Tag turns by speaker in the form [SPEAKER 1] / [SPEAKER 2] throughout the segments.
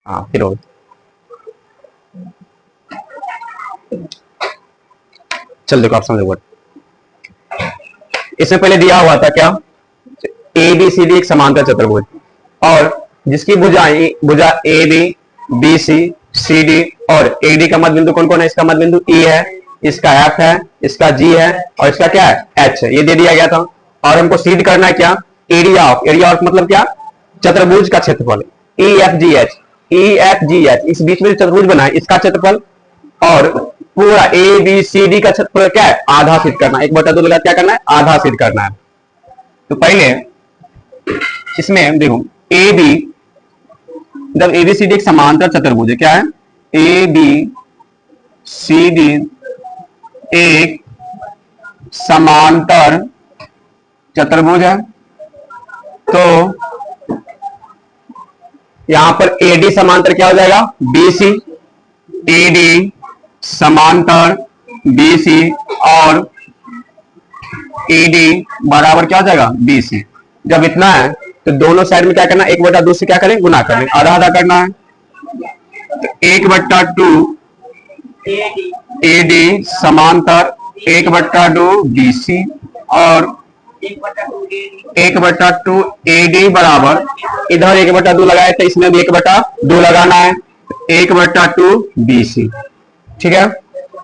[SPEAKER 1] हाँ फिर और चल देखो आप समझो। इसमें पहले दिया हुआ था क्या, ए बी सी डी एक समांतर चतुर्भुज और जिसकी भुजाएं भुजा A B B C C D और ए डी का मध्य बिंदु कौन कौन है, इसका मध्य बिंदु ई है, इसका एफ है, इसका जी है और इसका क्या है एच है, ये दे दिया गया था। और हमको सीड करना है क्या, एरिया ऑफ मतलब क्या, चतुर्भुज का क्षेत्रफल, ई एफ जी एच इस बीच में चतुर्भुज बना है इसका क्षेत्रफल और पूरा ए बी सी डी का क्षेत्रफल क्या है आधा सिद्ध करना है, 1/2 लगा क्या करना है आधा सिद्ध करना है। तो पहले इसमें देखो ए बी जब ए बी सी डी एक समांतर चतुर्भुज है, क्या है ए बी सी डी एक समांतर चतुर्भुज है, तो यहां पर ए डी समांतर क्या हो जाएगा बी सी, ए डी समांतर बी सी और ए डी बराबर क्या हो जाएगा बी सी। जब इतना है तो दोनों साइड में क्या करना है 1/2 से क्या करें गुना करें, आधा आधा करना है। तो 1/2 ए डी समांतर 1/2 बी सी और 1/2 ए डी बराबर इधर 1/2 लगाए तो इसमें भी 1/2 लगाना है 1/2 बी सी। ठीक है,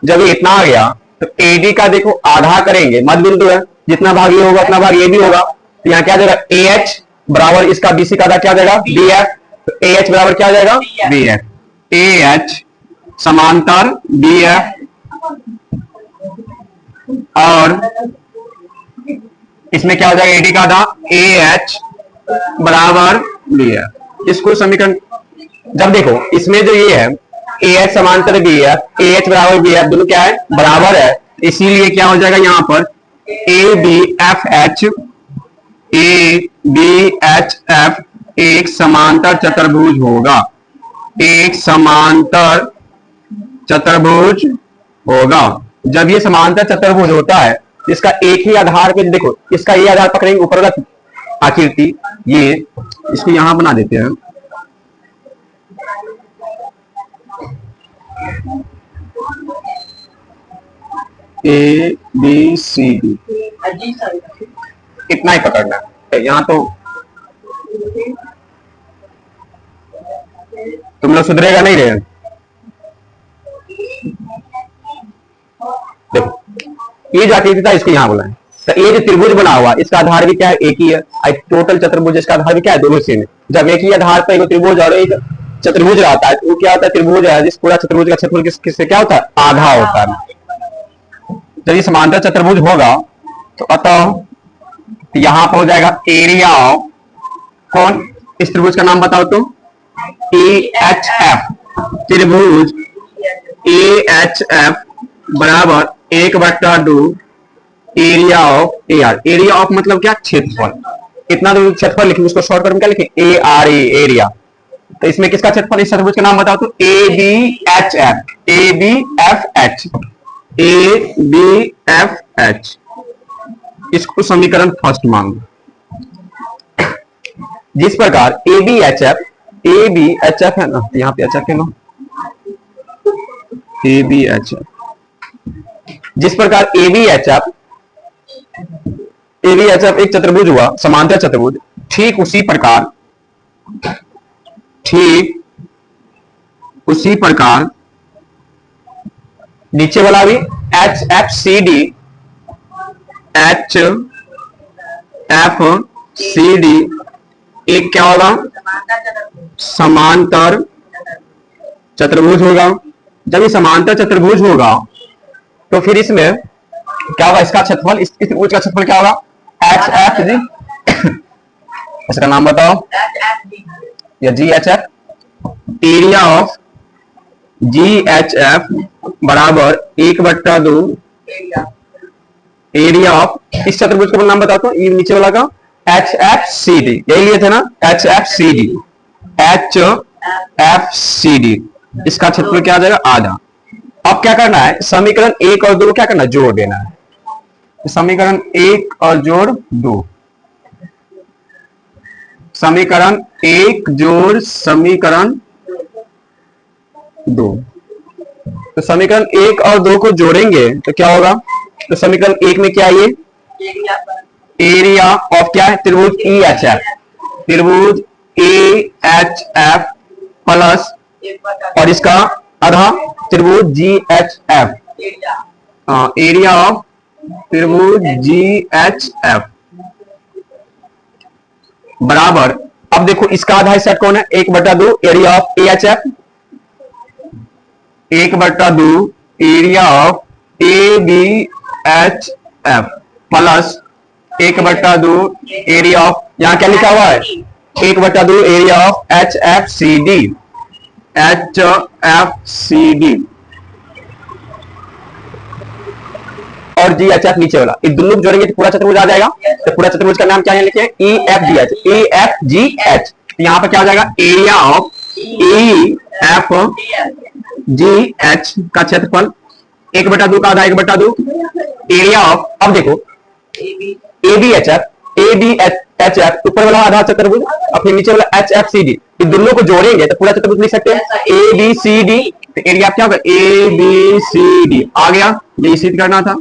[SPEAKER 1] जब ये इतना आ गया तो एडी का देखो आधा करेंगे, मध्य बिंदु है जितना भाग ये होगा उतना भाग ये भी होगा, तो यहाँ क्या जाएगा ए एच बराबर इसका बीसी का आधा क्या जाएगा बी एफ, तो ए एच बराबर क्या जाएगा बी एफ, ए एच समांतर बी एफ और इसमें क्या हो जाएगा एडी का आधा ए एच बराबर बी एफ। इसको समीकरण जब देखो इसमें जो ये है ए एच समांतर बी एफ, ए एच बराबर बी एफ दोनों क्या है बराबर है, इसीलिए क्या हो जाएगा यहाँ पर ए बी एच एफ एक समांतर चतुर्भुज होगा, एक समांतर चतुर्भुज होगा। जब ये समांतर चतुर्भुज होता है इसका एक ही आधार पे देखो, इसका ये आधार पकड़ेंगे ऊपर वाला आकृति, ये इसको यहां बना देते हैं ए बी सी डी, इतना ही पकड़ना है। यहाँ तो तुम लोग सुधरेगा नहीं रहे। देखो ये जो आकृति था इसको यहाँ बुलाएं, तो ये जो त्रिभुज बना हुआ इसका आधार भी क्या है एक ही है, टोटल चतुर्भुज इसका आधार भी क्या है दोनों सेम है। जब एक ही आधार पर एक त्रिभुज और एक चतुर्भुज रहता है तो वो क्या होता है त्रिभुज है जिस पूरा चतुर्भुज का क्षेत्रफल किससे क्या होता है आधा होता है। जब ये समांतर चतुर्भुज होगा तो अतः यहां पर हो जाएगा एरिया ऑफ कौन, इस त्रिभुज का नाम बताओ तो ए एच एफ, त्रिभुज ए एच एफ बराबर 1/2 area of A R, area of मतलब क्या क्षेत्रफल, इतना तो क्षेत्रफल लिखेंगे उसको शॉर्टकट में क्या लिखें ए आर ए एरिया। तो इसमें किसका क्षेत्रफल इस चतुर्भुज का नाम बताओ तो A B H F, A B F H, A B F H, इसको समीकरण फर्स्ट मान लो। जिस प्रकार ए बी एच एफ है ना, यहाँ पे एच एफ है ना, ए बी एच एफ, जिस प्रकार ए बी एच एफ एक चतुर्भुज हुआ समांतर चतुर्भुज, ठीक उसी प्रकार नीचे वाला भी H F C D, H F C D एक क्या होगा समांतर चतुर्भुज होगा। जब ये समांतर चतुर्भुज होगा तो फिर इसमें क्या होगा, इसका क्षेत्रफल इस त्रिभुज का क्षेत्रफल क्या होगा एच एफ जी, इसका नाम बताओ या जी H F, area of ji H F बराबर 1/2 एरिया ऑफ इस चतुर्भुज का नाम बताता हूं ये नीचे वाला का एच एफ सी डी, यही लिए थे ना H F C D, H F C D इसका क्षेत्रफल क्या आ जाएगा आधा। अब क्या करना है समीकरण 1 और 2 क्या करना है जोड़ देना है, समीकरण 1 और जोड़ 2, समीकरण 1 जोड़ समीकरण दो। तो समीकरण 1 और 2 को जोड़ेंगे तो क्या होगा? तो समीकरण 1 में क्या है? ये एरिया ऑफ क्या है? त्रिभुज ई एच एफ, त्रिभुज ए एच एफ प्लस और इसका आधा त्रिभुज जी एच एफ, एरिया ऑफ त्रिभुज जी एच एफ बराबर। अब देखो इसका आधा सेट कौन है? 1/2 area of A H F, 1/2 area of A B H F plus 1/2 area of, यहां क्या लिखा हुआ है? 1/2 area of H F C D, H F C D और जी एच एफ नीचे वाला, इन दोनों जोड़ेंगे तो पूरा चतुर्भुज आ जाएगा। तो पूरा चतुर्भुज का नाम क्या है? लिखे E F G H, A F G H. यहां पर क्या हो जाएगा? Area of E F G H का क्षेत्रफल 1/2 का आधा 1/2 एरिया ऑफ, अब देखो A B H F, A B H F ऊपर वाला आधा चतुर्भुज और फिर नीचे वाला एच एफ सी डी, इन दोनों को जोड़ेंगे तो पूरा चतुर्भुज लिख सकते हैं ए बी सी डी। तो एरिया क्या होगा? ए बी सी डी आ गया, ये सिद्ध करना था।